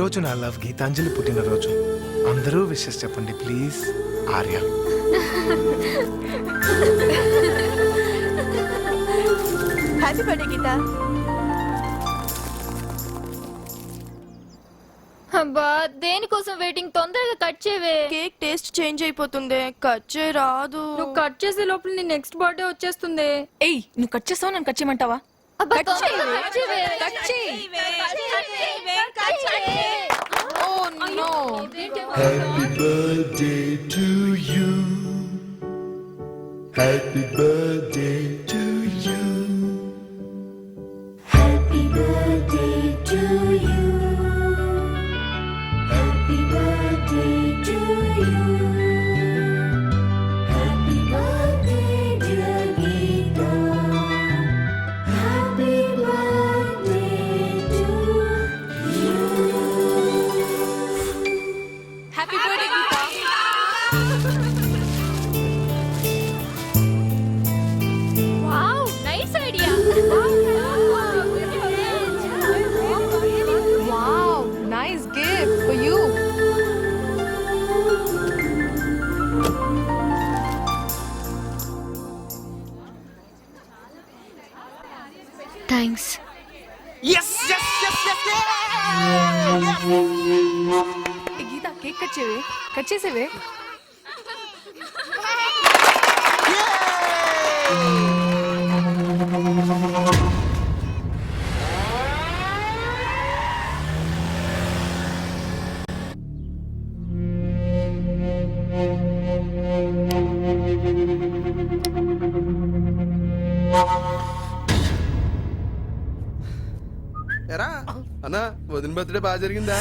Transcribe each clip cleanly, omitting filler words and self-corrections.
రోజు నా లవ్ గీతాంజలి పుట్టినరోజు. అందరూ విషెస్ చెప్పండి ప్లీజ్. ఆర్య. హ్యాపీ బర్త్డే గీత. అబ్బా దేనికోసం వెయిటింగ్, తొందరగా కట్ చేయవే. కేక్ టేస్ట్ చేంజ్ అయిపోతుంది, కట్ చేయ రాదు. నువ్వు కట్ చేసే లోపల నీ నెక్స్ట్ బర్త్డే వచ్చేస్తుంది. ఏయ్ నువ్వు కట్ చేస్తావు, నన్ను కట్ చేయమంటావా? అబ్బా, కట్ తొందరగా చేయవే. కట్ చేయవే. కట్ చేయి. కట్ చేయవే. Oh no. Happy birthday to you. Happy birthday to you. Happy birthday to you. Happy birthday to you. Happy birthday dear Geeta. Happy birthday to you. Happy birthday Geetha. Wow, nice idea. Wow nice gift for you. Thanks. Geetha cake cut చేయవే. Cut చేసేవే. ఎరా అన్నా వదిన birthday బాగా జరిగిందా?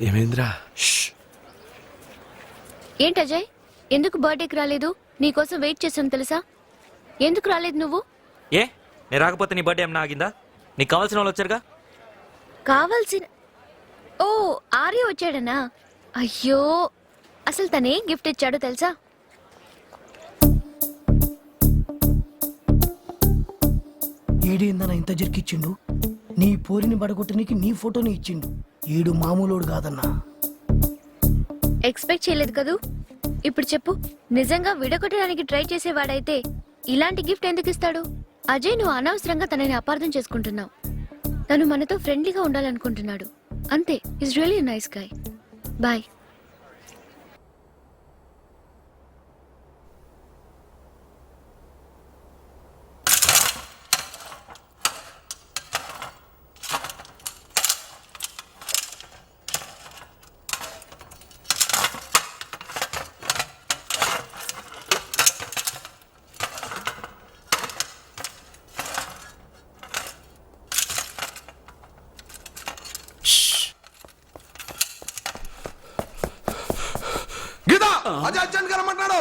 ఏమేంద్రా? ఏంటి అజయ్, ఎందుకు బర్త్డేకి రాలేదు? నీకోసం వెయిట్ చేసాను తెలుసా. ఎందుకు రాలేదు నువ్వు? ఏ నేను రాకపోతే నీ బర్త్డే ఏమన్నా ఆగిందా? నీకు కావాల్సిన వాళ్ళు వచ్చారుగా. కావాల్సిన ఓ ఆర్య వచ్చాడనా? అయ్యో, అసలు తనేం గిఫ్ట్ ఇచ్చాడో తెలుసా? ఈడేందన్నా ఇంత జరికిచ్చిండు? నీ పోరిని బడగొట్టనికి నీ ఫోటోని ఇచ్చిండు. ఈడు మామూలోడు కాదన్నా. ఎక్స్పెక్ట్ చేయలేదు కదూ. ఇప్పుడు చెప్పు, నిజంగా విడగొట్టడానికి ట్రై చేసేవాడైతే ఇలాంటి గిఫ్ట్ ఎందుకు ఇస్తాడు? అజయ్, నువ్వు అనవసరంగా తనని అపార్థం చేసుకుంటున్నావు. తను మనతో ఫ్రెండ్లీగా ఉండాలనుకుంటున్నాడు అంతే. Is really nice guy. Bye. Geetha Ajay urgent గా రమ్మంటున్నాడు.